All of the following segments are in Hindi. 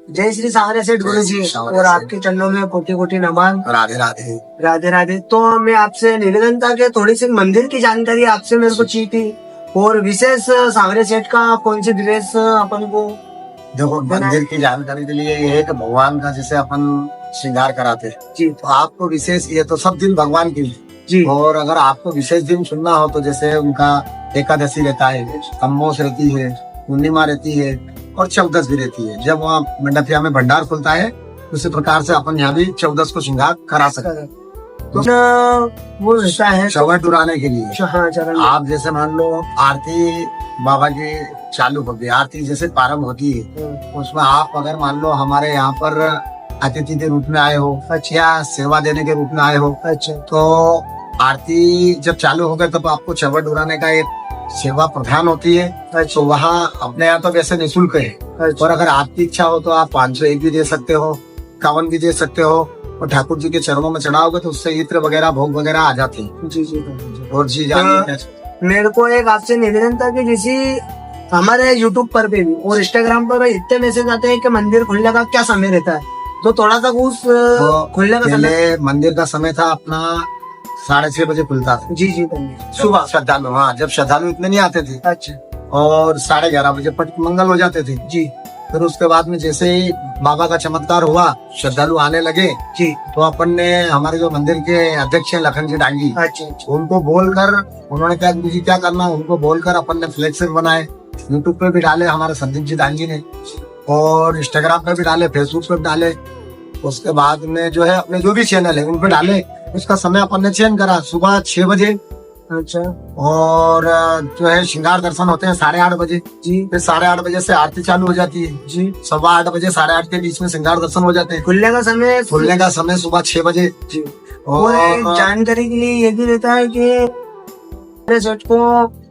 जय श्री सांवरिया सेठ गुरु जी और आपके चरणों में कोटि कोटि नमन। राधे राधे। राधे राधे। तो मैं आपसे निवेदन था कि थोड़ी सी मंदिर की जानकारी आपसे मेरे को चाहिए थी, और विशेष सांवरिया सेठ का कौन सी ड्रेस अपन को। देखो, मंदिर की जानकारी के लिए ये है कि भगवान का जैसे अपन श्रृंगार कराते हैं जी, तो आपको विशेष, ये तो सब दिन भगवान की जी, और अगर आपको विशेष दिन सुनना हो तो जैसे उनका एकादशी रहता है, अम्मोस रहती है, पूर्णिमा रहती है और चौदस भी रहती है। जब वहाँ मंडपिया में भंडार खुलता है उसी प्रकार से अपन यहाँ भी चौदस को श्रृंगार करा सकते हैं। तो वो रहता है चौवट उड़ाने के लिए हाँ चरण। आप जैसे मान लो आरती बाबा की चालू हो गई, आरती जैसे प्रारंभ होती है उसमें आप अगर मान लो हमारे यहाँ पर अतिथि के रूप में आए हो या सेवा देने के रूप में आए हो, अच्छा, तो आरती जब चालू हो गए तब आपको चवट उड़ाने का एक सेवा प्रधान होती है। तो वहाँ अपने यहाँ तो वैसे निःशुल्क है, और अगर आपकी इच्छा हो तो आप 501 भी दे सकते हो, 51 भी दे सकते हो, और ठाकुर जी के चरणों में चढ़ाओगे तो उससे इत्र वगैरह भोग वगैरह आ जाते हैं। जी जी। और जी मेरे को एक आपसे निवेदन था कि जैसे हमारे YouTube पर भी और Instagram पर भी इतने मैसेज आते हैं कि मंदिर खुलने का क्या समय रहता है, तो थोड़ा सा उस खुलने का समय। पहले मंदिर का समय था अपना 6:30 बजे खुलता था। जी जी सुबह श्रद्धालु, हाँ जब श्रद्धालु इतने नहीं आते थे। अच्छा। और 11:30 बजे पट मंगल हो जाते थे जी। फिर उसके बाद में जैसे ही बाबा का चमत्कार हुआ, श्रद्धालु आने लगे जी, तो अपन ने हमारे जो मंदिर के अध्यक्ष हैं लखन जी डांगी, अच्छा, उनको बोलकर, उन्होंने क्या जी क्या करना, उनको बोलकर अपन ने फ्लेक्स बनाए, यूट्यूब पे भी डाले हमारे संदीप जी डांगी ने, और इंस्टाग्राम पे भी डाले, फेसबुक पे भी डाले। उसके बाद में जो है अपने जो भी चैनल है उन पे डाले। उसका समय अपन ने चेंज करा, सुबह 6 बजे, अच्छा, और जो है श्रृंगार दर्शन होते हैं 8:30 बजे। जी, फिर 8:30 बजे से आरती चालू हो जाती है जी, 8:15 बजे 8:30 के बीच में श्रृंगार दर्शन हो जाते हैं। खुलने का समय सुबह 6 बजे। जी। और एक जानकारी के लिए ये भी रहता है कि सेठ को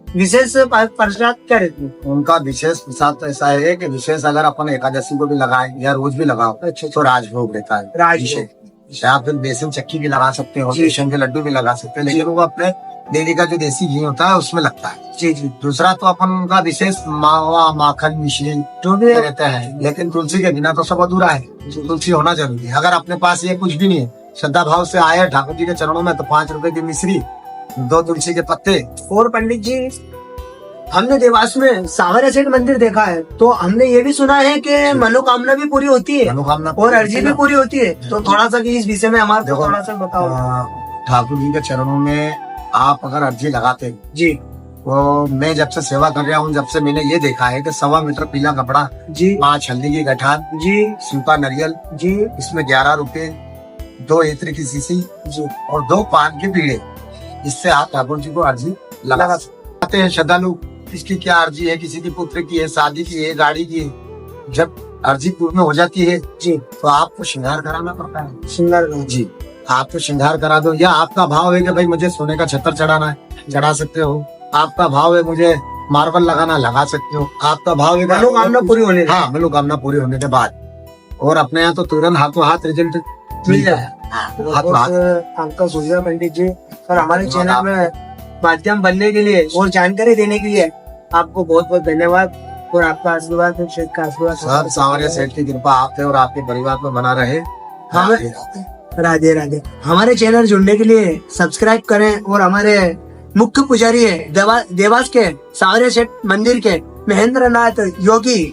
विशेष प्रसाद क्या रहती है। उनका विशेष प्रसाद तो ऐसा है कि विशेष अगर अपन एकादशी को भी लगाए या रोज भी लगाओ अच्छा, तो राजभोग रहता है। राजभोग। आप फिर बेसन चक्की भी लगा सकते हो, बेसन के लड्डू भी लगा सकते हैं, लेकिन वो अपने डेली का जो देसी घी होता है उसमें लगता है। जी जी। दूसरा तो अपन उनका विशेष मावा, माखन, मिश्री जो भी रहता है, लेकिन तुलसी के बिना तो सब अधूरा है। तुलसी होना जरूरी है। अगर अपने पास ये कुछ भी नहीं है, श्रद्धा भाव से आए ठाकुर जी के चरणों में, तो 5 रुपए की मिश्री, 2 तुलसी के पत्ते। और पंडित जी, हमने देवास में सांवरिया सेठ मंदिर देखा है, तो हमने ये भी सुना है कि मनोकामना भी पूरी होती है मनोकामना और अर्जी भी पूरी होती है। तो थोड़ा सा इस विषय में हमारे को थोड़ा सा बताओ। ठाकुर जी के चरणों में आप अगर अर्जी लगाते हैं जी, तो मैं जब से सेवा कर रहा हूँ, जब से मैंने ये देखा है कि 1.25 मीटर पीला कपड़ा जी, 5 हल्दी की गठान जी, सूपा नारियल जी, इसमें 11 रुपए, 2 इत्र की शीशी जी, और 2 पान के पीड़े, इससे आप ठाकुर जी को अर्जी लगाते हैं। श्रद्धालु किसकी क्या अर्जी है, किसी की पुत्र की है, शादी की है, गाड़ी की है, जब अर्जी पूर्ण हो जाती है जी, तो आपको श्रृंगार कराना पड़ता है। श्रृंगार जी, आपको श्रृंगार करा दो, या आपका भाव है कि भाई मुझे सोने का छत्र चढ़ाना है, चढ़ा सकते हो। आपका भाव है मुझे मार्बल लगाना, लगा सकते हो। आपका भाव है मनोकामना पूरी होने, हाँ मनोकामना पूरी होने के बाद, और अपने यहाँ तो तुरंत हाथों हाथ रिजल्ट मिल जाए। आपका सूर्या पंडित जी और हमारे चैनल में माध्यम बनने के लिए और जानकारी देने के लिए आपको बहुत बहुत धन्यवाद, और आपका आशीर्वाद, शेख का आशीर्वाद, सब सांवरिया सेठ की कृपा आप पे और आपके परिवार पर बना रहे। राधे राधे। हमारे चैनल जुड़ने के लिए सब्सक्राइब करें, और हमारे मुख्य पुजारी है देवास के सांवरिया सेठ मंदिर के महेंद्र नाथ योगी